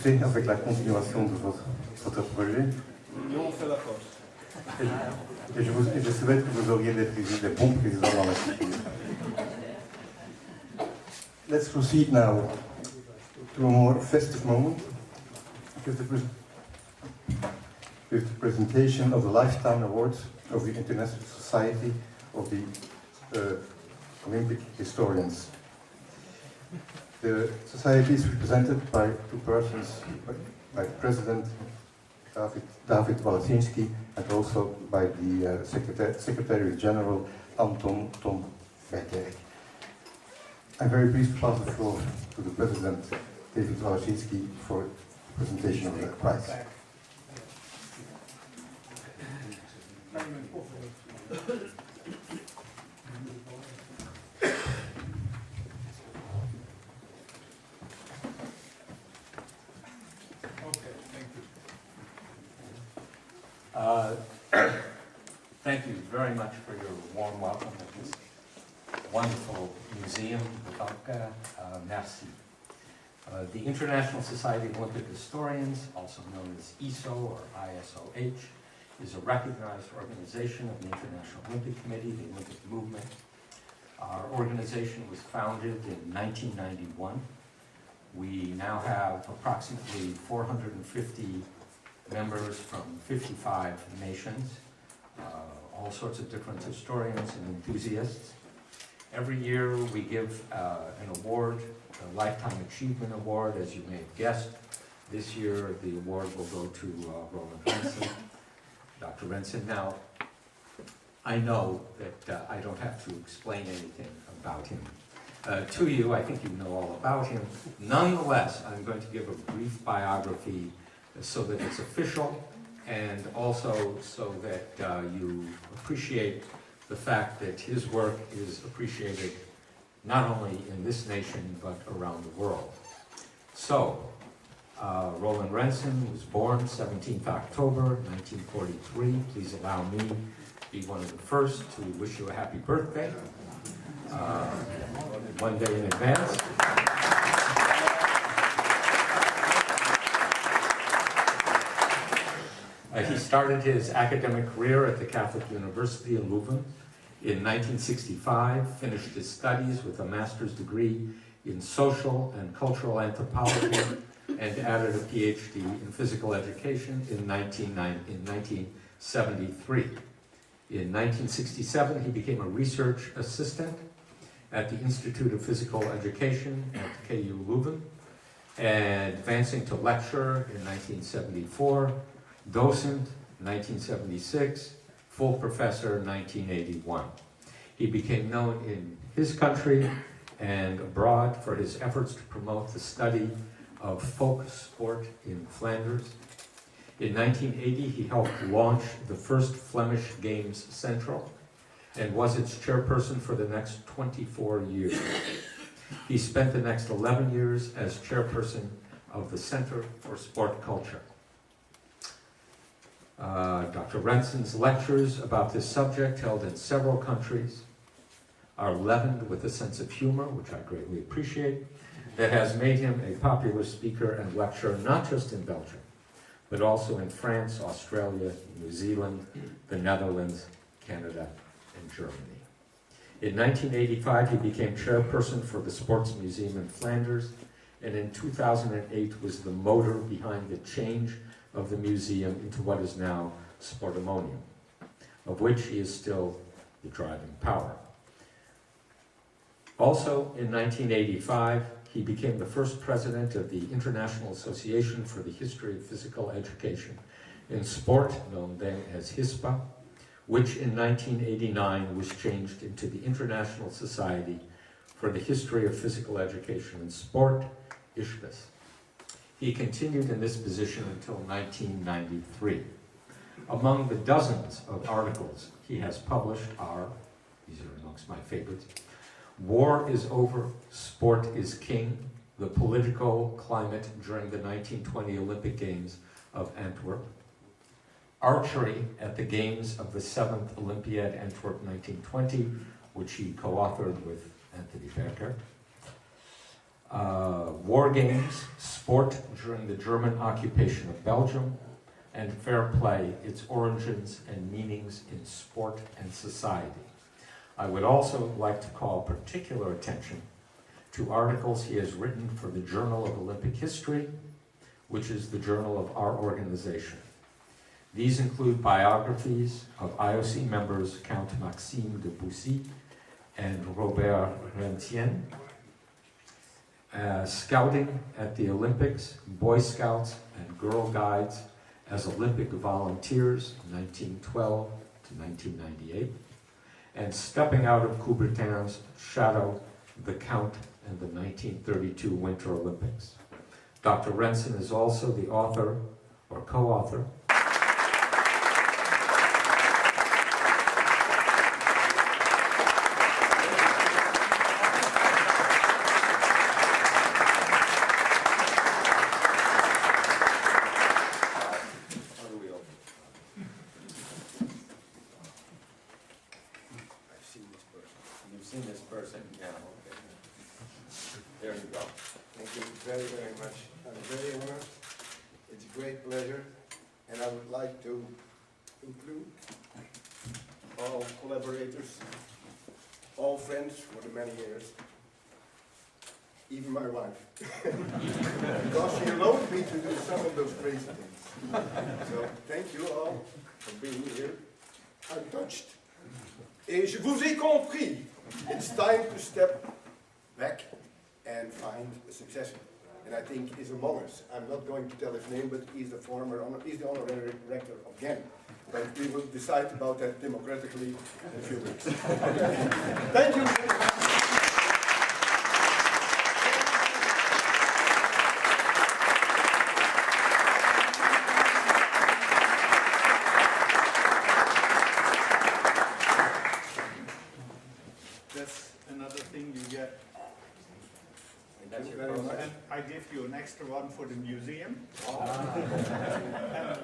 succès avec la continuation de votre projet. Et on fait la force. Et je souhaite que vous auriez des bons présidents dans la future. Let's proceed now to a more festive moment with the presentation of the Lifetime Awards of the International Society of the Olympic Historians. The society is represented by two persons, by the President David Walasinski and also by the Secretary General Anton Tom Bijkerk. I'm very pleased to pass the floor to the President David Walasinski for the presentation of the prize. Thank you very much for your warm welcome at this wonderful museum. Merci. The International Society of Olympic Historians, also known as ISO or ISOH, is a recognized organization of the International Olympic Committee, the Olympic movement. Our organization was founded in 1991. We now have approximately 450 members from 55 nations, all sorts of different historians and enthusiasts. Every year we give an award, a Lifetime Achievement Award, as you may have guessed. This year the award will go to Roland Rensen, Dr. Rensen. Now, I know that I don't have to explain anything about him to you. I think you know all about him. Nonetheless, I'm going to give a brief biography so that it's official, and also so that you appreciate the fact that his work is appreciated not only in this nation but around the world. So, Roland Rensen was born 17th October 1943. Please allow me to be one of the first to wish you a happy birthday, one day in advance. He started his academic career at the Catholic University in Leuven in 1965, finished his studies with a master's degree in social and cultural anthropology, and added a PhD in physical education in 1973. In 1967, he became a research assistant at the Institute of Physical Education at KU Leuven, and advancing to lecturer in 1974, docent 1976, full professor 1981. He became known in his country and abroad for his efforts to promote the study of folk sport in Flanders. In 1980, he helped launch the first Flemish Games Central and was its chairperson for the next 24 years. He spent the next 11 years as chairperson of the Center for Sport Culture. Dr. Rensen's lectures about this subject, held in several countries, are leavened with a sense of humor, which I greatly appreciate, that has made him a popular speaker and lecturer not just in Belgium, but also in France, Australia, New Zealand, the Netherlands, Canada, and Germany. In 1985, he became chairperson for the Sports Museum in Flanders, and in 2008 was the motor behind the change of the museum into what is now Sportimonium, of which he is still the driving power. Also, in 1985, he became the first president of the International Association for the History of Physical Education in Sport, known then as HISPA, which in 1989 was changed into the International Society for the History of Physical Education in Sport, ISHPIS. He continued in this position until 1993. Among the dozens of articles he has published are, these are amongst my favorites, War is Over, Sport is King, the Political Climate During the 1920 Olympic Games of Antwerp, Archery at the Games of the 7th Olympiad Antwerp 1920, which he co-authored with Anthony Berker, war games, sport during the German occupation of Belgium, and fair play, its origins and meanings in sport and society. I would also like to call particular attention to articles he has written for the Journal of Olympic History, which is the journal of our organization. These include biographies of IOC members Count Maxime de Bussy and Robert Rentien, scouting at the Olympics, Boy Scouts and Girl Guides as Olympic volunteers 1912 to 1998, and stepping out of Coubertin's shadow, the Count and the 1932 Winter Olympics. Dr. Rensen is also the author or co-author include all collaborators, all friends for the many years, even my wife, because she allowed me to do some of those crazy things. So thank you all for being here. I'm touched. Et je vous ai compris. It's time to step back and find a successor. And I think he's among us. I'm not going to tell his name, but he's the honorary rector of Ghent. But we will decide about that democratically in a few weeks. Thank you. That's another thing you get. Thank you very much. And I give you an extra one for the museum, and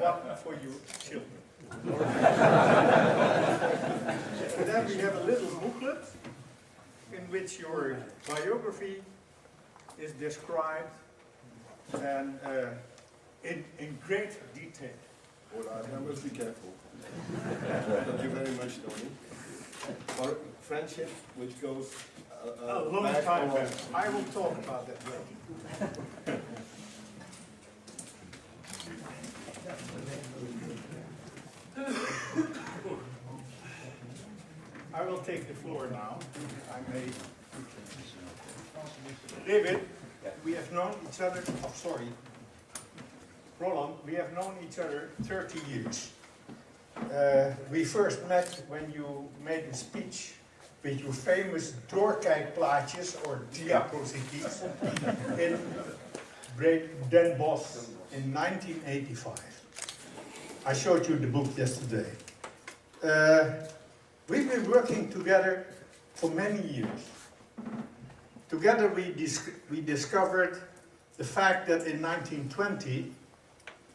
one for your children. And then we have a little booklet in which your biography is described and in great detail. I must be careful. Thank you very much, Tony. Our friendship, which goes A long back time over- back. I will talk about that later. I will take the floor now. I may. David, we have known each other. Oh, sorry. Roland, we have known each other 30 years. We first met when you made a speech with your famous doorkijkplaatjes or diapositives in Den Bosch in 1985. I showed you the book yesterday. We've been working together for many years. Together we discovered the fact that in 1920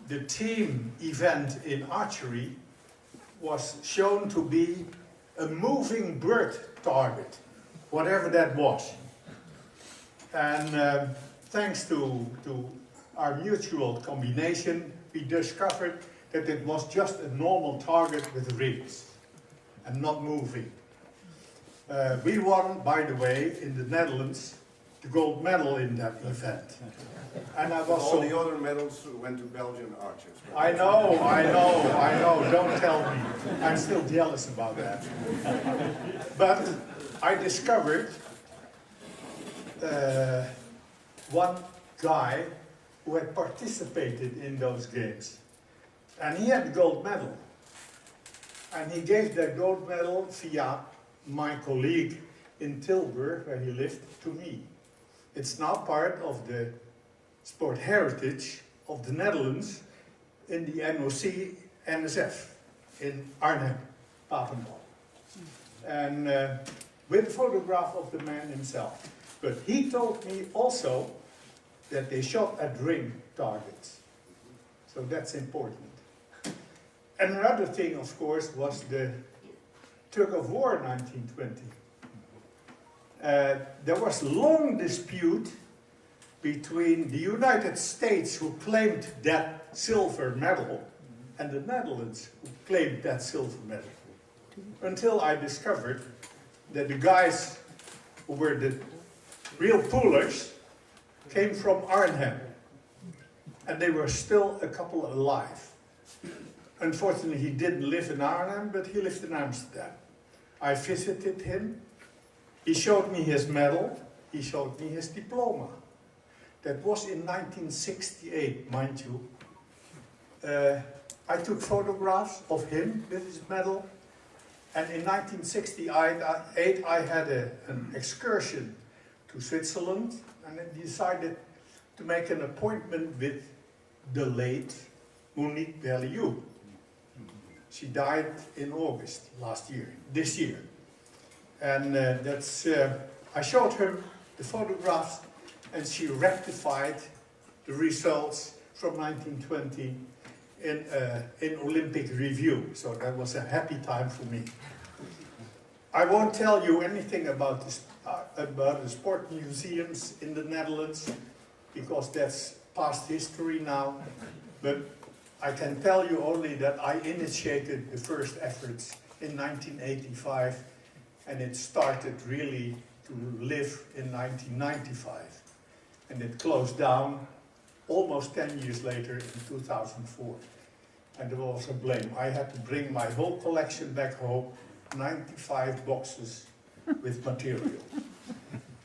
the team event in archery was shown to be a moving bird target, whatever that was. And thanks to our mutual combination, we discovered that it was just a normal target with rings and not moving. We won, by the way, in the Netherlands, the gold medal in that event. And I was all the other medals went to Belgian archers. I know, don't tell me. I'm still jealous about that. But I discovered one guy who had participated in those games. And he had the gold medal. And he gave that gold medal via my colleague in Tilburg, where he lived, to me. It's now part of the sport heritage of the Netherlands in the NOC NSF in Arnhem, Papendal. And with a photograph of the man himself. But he told me also that they shot at ring targets. So that's important. And another thing, of course, was the tug of war 1920. There was long dispute between the United States, who claimed that silver medal, and the Netherlands, who claimed that silver medal. Until I discovered that the guys who were the real pullers came from Arnhem, and they were still a couple alive. Unfortunately, he didn't live in Arnhem, but he lived in Amsterdam. I visited him. He showed me his medal. He showed me his diploma. That was in 1968, mind you. I took photographs of him with his medal. And in 1968, I had an excursion to Switzerland, and I decided to make an appointment with the late Monique Berliou. She died in August this year. And I showed her the photographs, and she rectified the results from 1920 in Olympic review. So that was a happy time for me. I won't tell you anything about the sport museums in the Netherlands, because that's past history now. But I can tell you only that I initiated the first efforts in 1985, and it started really to live in 1995. And it closed down almost 10 years later in 2004. And there was a blame. I had to bring my whole collection back home, 95 boxes with material.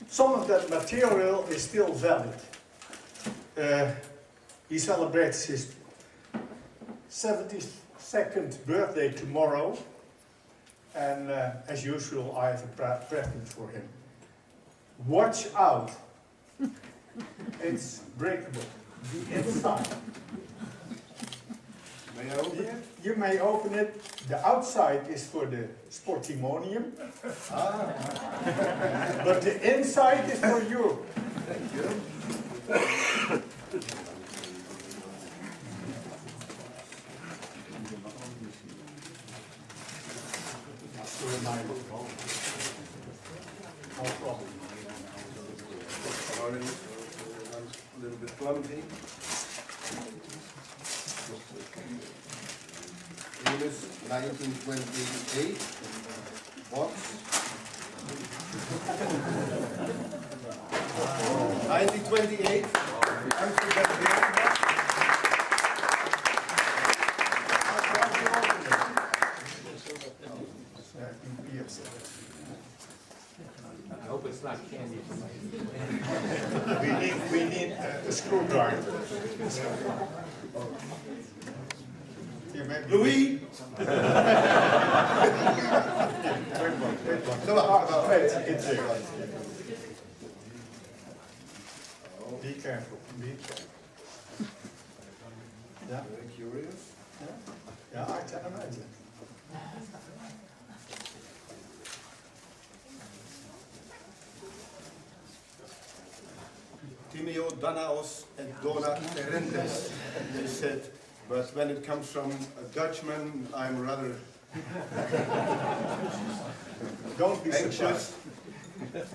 Some of that material is still valid. He celebrates his 72nd birthday tomorrow, and as usual, I have a present for him. Watch out! It's breakable. The inside. May I open it? You may open it. The outside is for the sportimonium. But the inside is for you. Thank you. No problem. Already a little bit clumsy. Venus 1928 box. 1928. I hope it's not candy for my... We need a screwdriver. Louis. It's there. Be careful. Be careful. Yeah. Very curious. Yeah, I can imagine. Timeo Danaos and Dona Terentes, they said, but when it comes from a Dutchman, I'm rather Don't be anxious. surprised.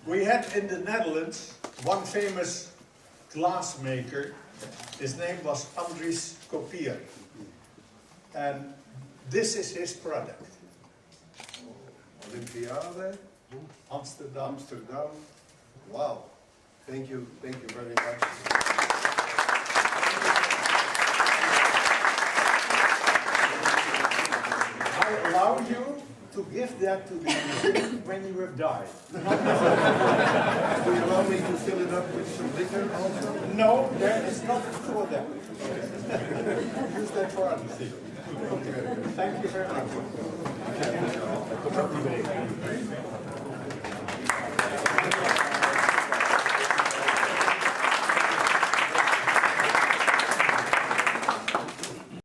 We had in the Netherlands one famous glassmaker. His name was Andries Kopier. And this is his product. Olympiade, Amsterdam. Amsterdam. Wow. Thank you very much. I allow you to give that to the museum when you have died. Do you allow me to fill it up with some liquor also? No, there is nothing for that. Use that for other things. Thank you very much.